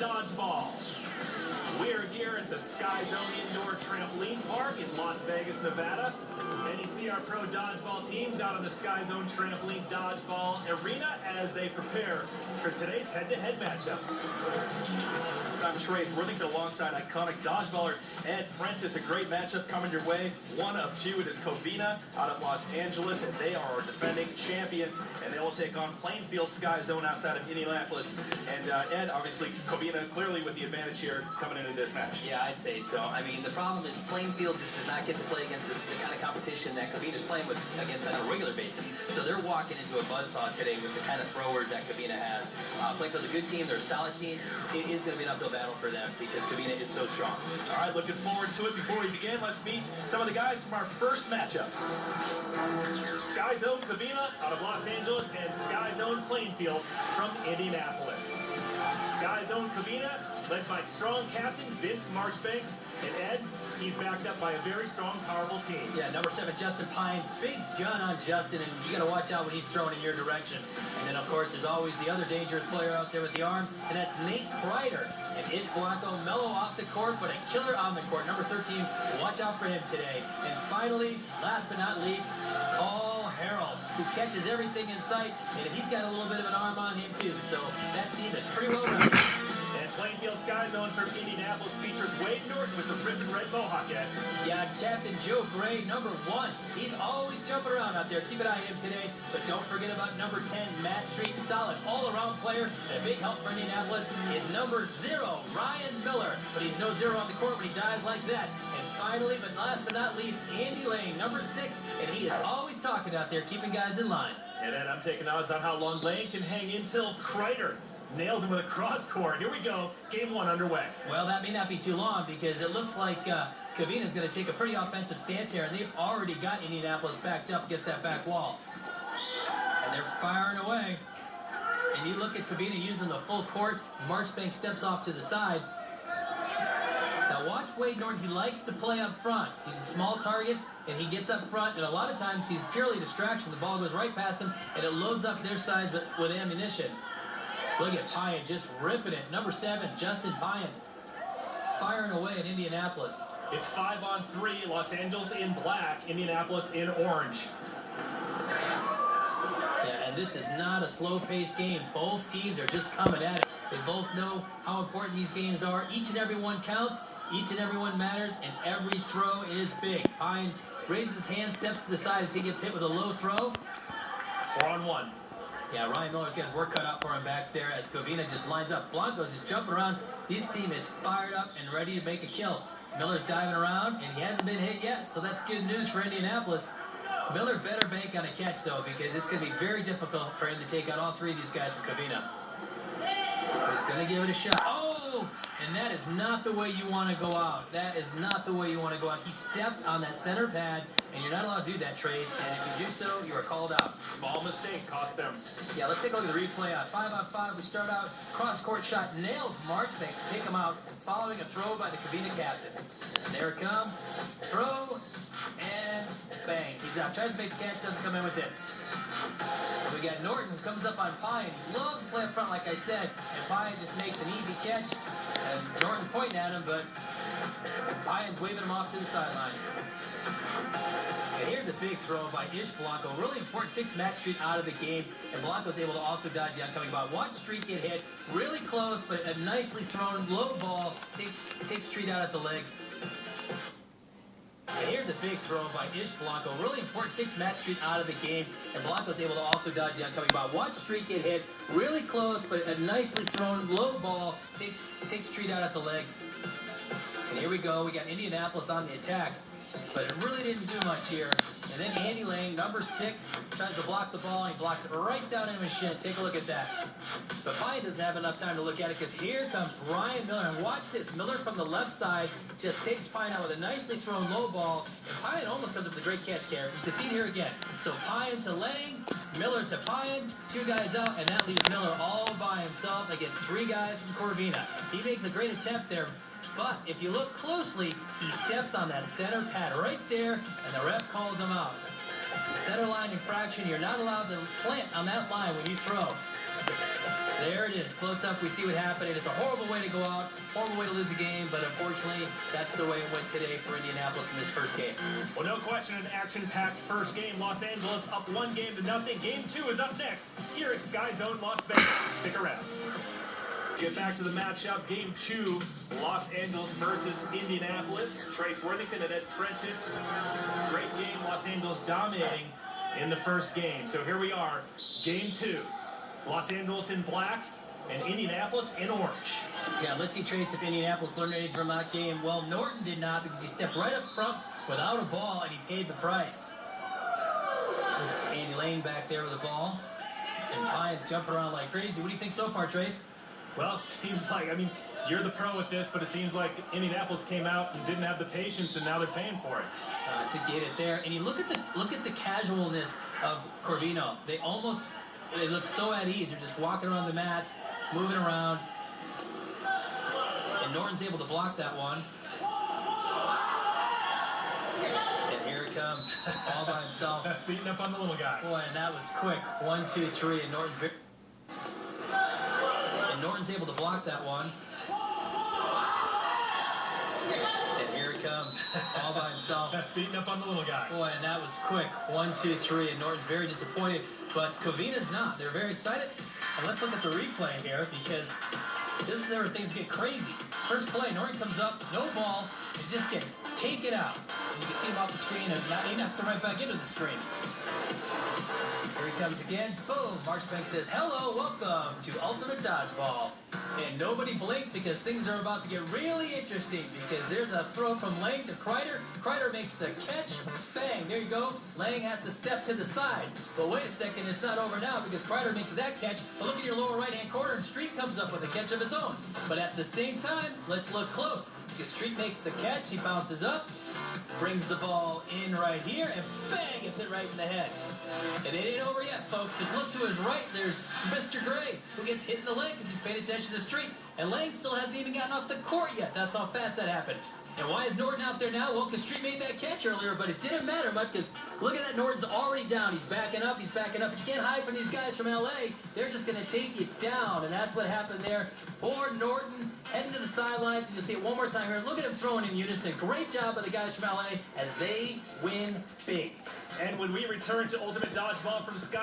Dodgeball. We're here at the Sky Zone Indoor Trampoline Park in Las Vegas, Nevada. And you see our pro dodgeball teams out on the Sky Zone Trampoline Dodgeball Arena as they prepare for today's head-to-head matchups. I'm Trace Worthington alongside iconic dodgeballer Ed Prentice. A great matchup coming your way. One of two. It is Covina out of Los Angeles, and they are our defending champions. And they will take on Plainfield Sky Zone outside of Indianapolis. And Ed, obviously, Covina clearly with the advantage here coming into this match. Yeah, I'd say so. I mean, the problem is Plainfield just does not get to play against the kind of competition that Covina's playing with against on a regular basis. So they're walking into a buzzsaw today with the kind of throwers that Covina has. Plainfield's a good team. They're a solid team. It is going to be an uphill battle for them because Covina is so strong. All right, looking forward to it. Before we begin, let's meet some of the guys from our first matchups. Sky Zone Covina out of Los Angeles and Sky Zone Plainfield from Indianapolis. Sky Zone Covina led by strong captain Vince Marchbanks, and Ed, he's backed up by a very strong, powerful team. Yeah, number 7, Justin Pine. Big gun on Justin, and you got to watch out when he's throwing in your direction. And then, of course, there's always the other dangerous player out there with the arm, and that's Nate Kreider. And Ish Blanco, mellow off the court, but a killer on the court. Number 13, watch out for him today. And finally, last but not least, Paul Harold, who catches everything in sight, and he's got a little bit of an arm on him, too. So that team is pretty well rounded. And Plainfield Sky Zone from Indianapolis features Wade Norton with the ripping red mohawk head. Yeah, Captain Joe Gray, number 1. He's always jumping around out there. Keep an eye on him today. But don't forget about number 10, Matt Street. Solid all-around player and a big help for Indianapolis is number 0, Ryan Miller. But he's no 0 on the court when he dives like that. And finally, but last but not least, Andy Lane, number 6. And he is always talking out there, keeping guys in line. And then I'm taking odds on how long Lane can hang until Kreider nails him with a cross court. Here we go. Game 1 underway. Well, that may not be too long because it looks like Covina is going to take a pretty offensive stance here, and they've already got Indianapolis backed up against that back wall. And they're firing away. And you look at Covina using the full court as Marchbank steps off to the side. Now watch Wade Norton. He likes to play up front. He's a small target, and he gets up front, and a lot of times he's purely a distraction. The ball goes right past him, and it loads up their sides with ammunition. Look at Pyan just ripping it. Number 7, Justin Pyan, firing away at Indianapolis. It's 5-on-3. Los Angeles in black, Indianapolis in orange. Yeah, and this is not a slow-paced game. Both teams are just coming at it. They both know how important these games are. Each and every one counts. Each and every one matters, and every throw is big. Pyan raises his hand, steps to the side as he gets hit with a low throw. 4-on-1. Yeah, Ryan Miller's got his work cut out for him back there as Covina just lines up. Blanco's just jumping around. His team is fired up and ready to make a kill. Miller's diving around, and he hasn't been hit yet, so that's good news for Indianapolis. Miller better bank on a catch, though, because it's going to be very difficult for him to take out all 3 of these guys from Covina. But he's going to give it a shot. Oh! And that is not the way you want to go out. That is not the way you want to go out. He stepped on that center pad, and you're not allowed to do that, Trace. And if you do so, you are called out. Small mistake cost them. Yeah, let's take a look at the replay on 5-on-5. We start out, cross-court shot, nails Marchbanks, take him out, following a throw by the Covina captain. And there it comes. Throw, and bang. He's out. Tries to make the catch, doesn't come in with it. And we got Norton, who comes up on Pyan. He loves to play up front, like I said, and Pyan just makes an easy catch. And Norton's pointing at him, but Pyan's waving him off to the sideline. And here's a big throw by Ish Blanco. Really important. Takes Matt Street out of the game. And Blanco's able to also dodge the oncoming ball. Watch Street get hit. Really close, but a nicely thrown low ball. Takes Street out at the legs. And here's a big throw by Ish Blanco. Really important. Takes Matt Street out of the game. And Blanco's able to also dodge the oncoming ball. Watch Street get hit. Really close, but a nicely thrown low ball. Takes Street out at the legs. And here we go. We got Indianapolis on the attack. But it really didn't do much here. And then Andy Lane, number 6, tries to block the ball, and he blocks it right down in his shin. Take a look at that. But Pyan doesn't have enough time to look at it because here comes Ryan Miller. And watch this. Miller from the left side just takes Pyan out with a nicely thrown low ball. And Pyan almost comes up with a great catch there. You can see it here again. So Pyan to Lane, Miller to Pyan, 2 guys out, and that leaves Miller all by himself against 3 guys from Covina. He makes a great attempt there. But if you look closely, he steps on that center pad right there, and the ref calls him out. Center line infraction, you're not allowed to plant on that line when you throw. There it is, close up, we see what happened. It is a horrible way to go out, horrible way to lose a game, but unfortunately, that's the way it went today for Indianapolis in this first game. Well, no question, an action-packed first game. Los Angeles up 1 game to nothing. Game 2 is up next here at Sky Zone Las Vegas. Stick around. Get back to the matchup. Game 2, Los Angeles versus Indianapolis. Trace Worthington and Ed Prentice. Great game. Los Angeles dominating in the first game. So here we are, Game 2. Los Angeles in black and Indianapolis in orange. Yeah, let's see, Trace, if Indianapolis learned anything from that game. Well, Norton did not, because he stepped right up front without a ball, and he paid the price. There's Andy Lane back there with the ball. And Pines jumping around like crazy. What do you think so far, Trace? Well, seems like, I mean, you're the pro with this, but it seems like Indianapolis came out and didn't have the patience, and now they're paying for it. I think you hit it there. And you look at the casualness of Covina. They look so at ease. They're just walking around the mats, moving around. And Norton's able to block that one. And here it comes, all by himself. Beating up on the little guy. Boy, and that was quick. 1, 2, 3, and Norton's able to block that one. And here it comes, all by himself. Beating up on the little guy. Boy, and that was quick. 1, 2, 3, and Norton's very disappointed, but Covina's not. They're very excited. And let's look at the replay here, because this is where things get crazy. First play, Norton comes up, no ball, and just gets taken out. And you can see him off the screen, and he knocks it right back into the screen. Here he comes again. Boom. Marchbank says, hello, welcome to Ultimate Dodgeball. And nobody blinked, because things are about to get really interesting, because there's a throw from Lang to Kreider. Kreider makes the catch. Bang. There you go. Lang has to step to the side. But wait a second, it's not over now, because Kreider makes that catch. But look at your lower right-hand corner, and Street comes up with a catch of his own. But at the same time, let's look close, because Street makes the catch. He bounces up, brings the ball in right here, and bang, it's hit right in the head. And it ain't over yet, folks, because look to his right, there's Mr. Gray, who gets hit in the leg because he's paying attention to the Street. And Lane still hasn't even gotten off the court yet. That's how fast that happened. And why is Norton out there now? Well, because Street made that catch earlier, but it didn't matter much, because look at that, Norton's already down. He's backing up, but you can't hide from these guys from L.A. They're just going to take you down, and that's what happened there. Poor Norton heading to the sidelines, and you'll see it one more time here. Look at him throwing in unison. Great job by the guys from L.A. as they win big. And when we return to Ultimate Dodgeball from Sky